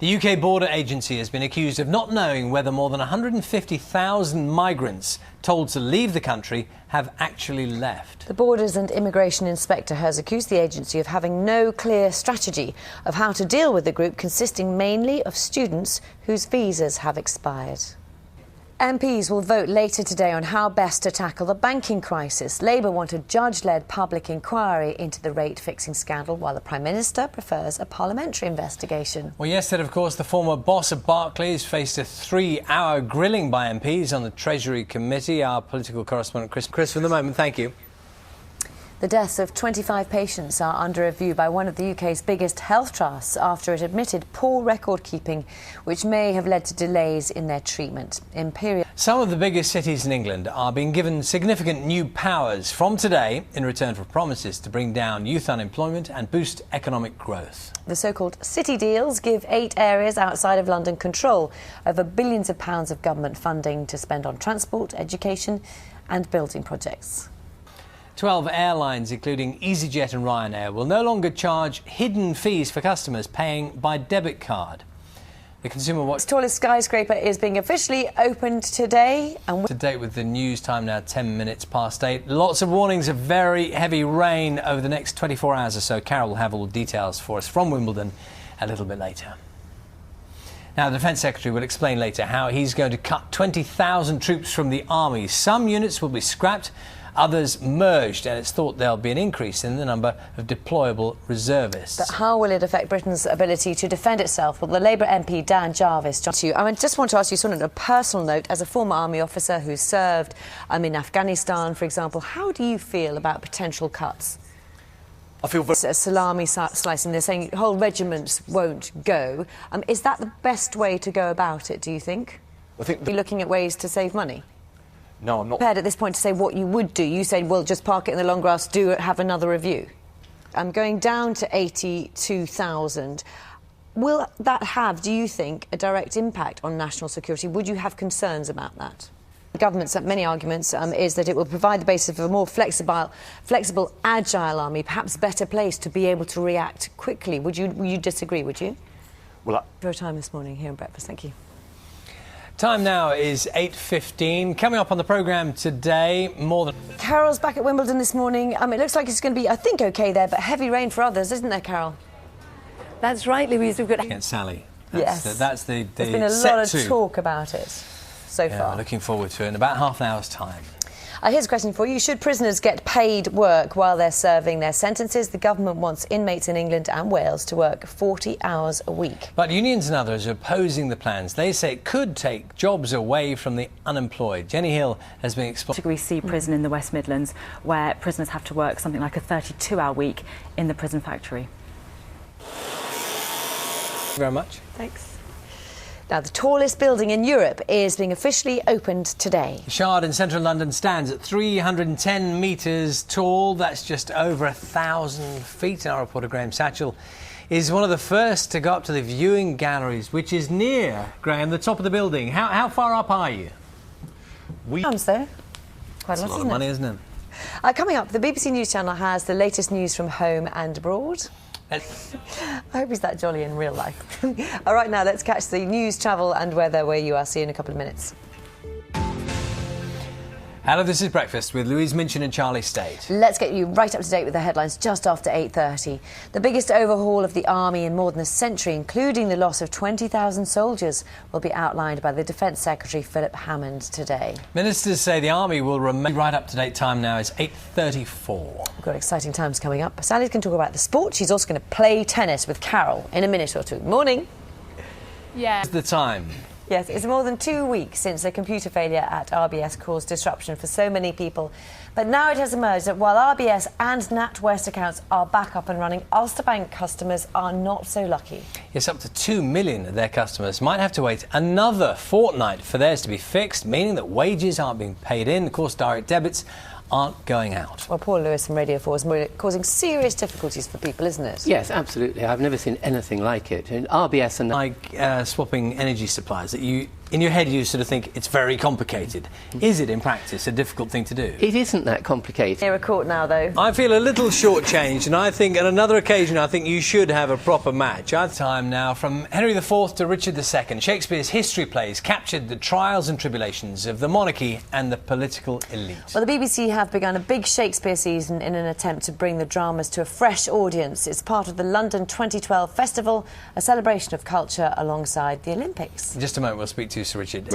The UK Border Agency has been accused of not knowing whether more than 150,000 migrants told to leave the country have actually left. The Borders and Immigration Inspector has accused the agency of having no clear strategy of how to deal with the group consisting mainly of students whose visas have expired. MPs will vote later today on how best to tackle the banking crisis. Labour want a judge-led public inquiry into the rate-fixing scandal, while the Prime Minister prefers a parliamentary investigation. Well, yesterday, of course, the former boss of Barclays faced a 3-hour grilling by MPs on the Treasury Committee. Our political correspondent, Chris, for the moment, thank you. The deaths of 25 patients are under review by one of the UK's biggest health trusts after it admitted poor record-keeping, which may have led to delays in their treatment. Some of the biggest cities in England are being given significant new powers from today in return for promises to bring down youth unemployment and boost economic growth. The so-called city deals give 8 areas outside of London control over billions of pounds of government funding to spend on transport, education and building projects. 12 airlines, including EasyJet and Ryanair, will no longer charge hidden fees for customers paying by debit card. The Consumer Watch... The tallest skyscraper is being officially opened today. And to date with the news time now 10 minutes past 8. Lots of warnings of very heavy rain over the next 24 hours or so. Carol will have all the details for us from Wimbledon a little bit later. Now, the Defence Secretary will explain later how he's going to cut 20,000 troops from the army. Some units will be scrapped, others merged, and it's thought there'll be an increase in the number of deployable reservists. But how will it affect Britain's ability to defend itself? Well, the Labour MP Dan Jarvis... I just want to ask you sort of on a personal note, as a former army officer who served in Afghanistan, for example, how do you feel about potential cuts? I feel very... A salami slicing, they're saying whole regiments won't go. Is that the best way to go about it, do you think? I think... Are you looking at ways to save money? No, I'm not prepared at this point to say what you would do. You said, well, just park it in the long grass, have another review. I'm going down to 82,000. Will that have, do you think, a direct impact on national security? Would you have concerns about that? The government's many arguments is that it will provide the basis of a more flexible, agile army, perhaps better placed to be able to react quickly. Would you disagree, would you? Well, for your time this morning here in Breakfast. Thank you. Time now is 8:15. Coming up on the programme today, more than... Carol's back at Wimbledon this morning. It looks like it's going to be, I think, OK there, but heavy rain for others, isn't there, Carol? That's right, Louise. We've got... Against Sally. Yes. That's the There's been a lot of talk about it so far. Looking forward to it in about half an hour's time. Here's a question for you. Should prisoners get paid work while they're serving their sentences? The government wants inmates in England and Wales to work 40 hours a week. But unions and others are opposing the plans. They say it could take jobs away from the unemployed. Jenny Hill has been explaining. Degree C prison in the West Midlands, where prisoners have to work something like a 32-hour week in the prison factory. Thank you very much. Thanks. Now, the tallest building in Europe is being officially opened today. The Shard in central London stands at 310 metres tall. That's just over 1,000 feet. And our reporter Graham Satchell is one of the first to go up to the viewing galleries, which is near, Graham, the top of the building. How far up are you? Pounds, though. Quite a lot of money, isn't it? Coming up, the BBC News Channel has the latest news from home and abroad. I hope he's that jolly in real life. All right, now let's catch the news, travel and weather where you are. See you in a couple of minutes. Hello, this is Breakfast with Louise Minchin and Charlie State. Let's get you right up to date with the headlines just after 8:30. The biggest overhaul of the army in more than a century, including the loss of 20,000 soldiers, will be outlined by the Defence Secretary Philip Hammond today. Ministers say the army will remain right up to date. Time now is 8:34. We've got exciting times coming up. Sally's going to talk about the sport. She's also going to play tennis with Carol in a minute or two. Morning. Yeah. The time. Yes, it's more than 2 weeks since a computer failure at RBS caused disruption for so many people. But now it has emerged that while RBS and NatWest accounts are back up and running, Ulster Bank customers are not so lucky. Yes, up to 2 million of their customers might have to wait another fortnight for theirs to be fixed, meaning that wages aren't being paid in. Of course, direct debits aren't going out. Well, Paul Lewis from Radio 4 is causing serious difficulties for people, isn't it? Yes, absolutely. I've never seen anything like it. And RBS and... Like swapping energy supplies, that you in your head you sort of think it's very complicated. Is it in practice a difficult thing to do? It isn't that complicated. Near a court now, though. I feel a little shortchanged, and I think at another occasion I think you should have a proper match. Time now from Henry IV to Richard II. Shakespeare's history plays captured the trials and tribulations of the monarchy and the political elite. Well, the BBC have begun a big Shakespeare season in an attempt to bring the dramas to a fresh audience. It's part of the London 2012 Festival, a celebration of culture alongside the Olympics. In just a moment we'll speak to Sir Richard.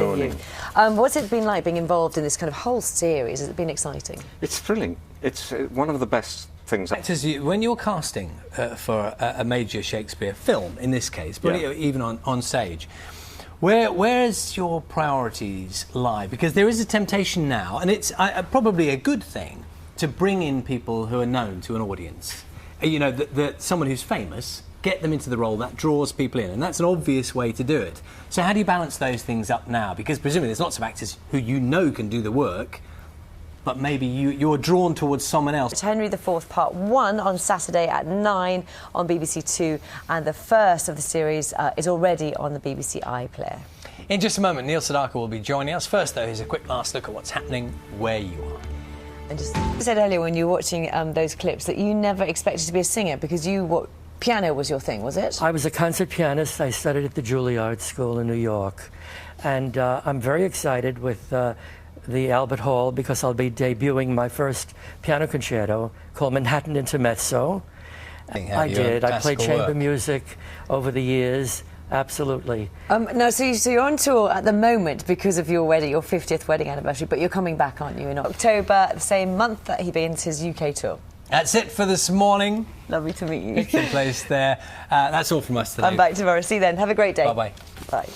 What's it been like being involved in this kind of whole series? Has it been exciting? It's thrilling. It's one of the best things. Actors, when you're casting for a major Shakespeare film, in this case, but even on stage, where's your priorities lie? Because there is a temptation now, and it's probably a good thing, to bring in people who are known to an audience. You know, someone who's famous, get them into the role, that draws people in, and that's an obvious way to do it. So how do you balance those things up now? Because presumably there's lots of actors who you know can do the work, but maybe you're drawn towards someone else. It's Henry IV Part 1 on Saturday at 9 on BBC Two, and the first of the series is already on the BBC iPlayer. In just a moment, Neil Sedaka will be joining us. First, though, here's a quick last look at what's happening where you are. And just you said earlier when you were watching those clips that you never expected to be a singer because piano was your thing, was it? I was a concert pianist. I studied at the Juilliard School in New York. And I'm very excited with the Albert Hall because I'll be debuting my first piano concerto called Manhattan Intermezzo. I did. I played chamber music over the years. Absolutely. No, so you're on tour at the moment because of your wedding, your 50th wedding anniversary, but you're coming back, aren't you, in October, the same month that he begins his UK tour? That's it for this morning. Lovely to meet you. It's in place there. That's all from us today. I'm back tomorrow. See you then. Have a great day. Bye-bye. Bye.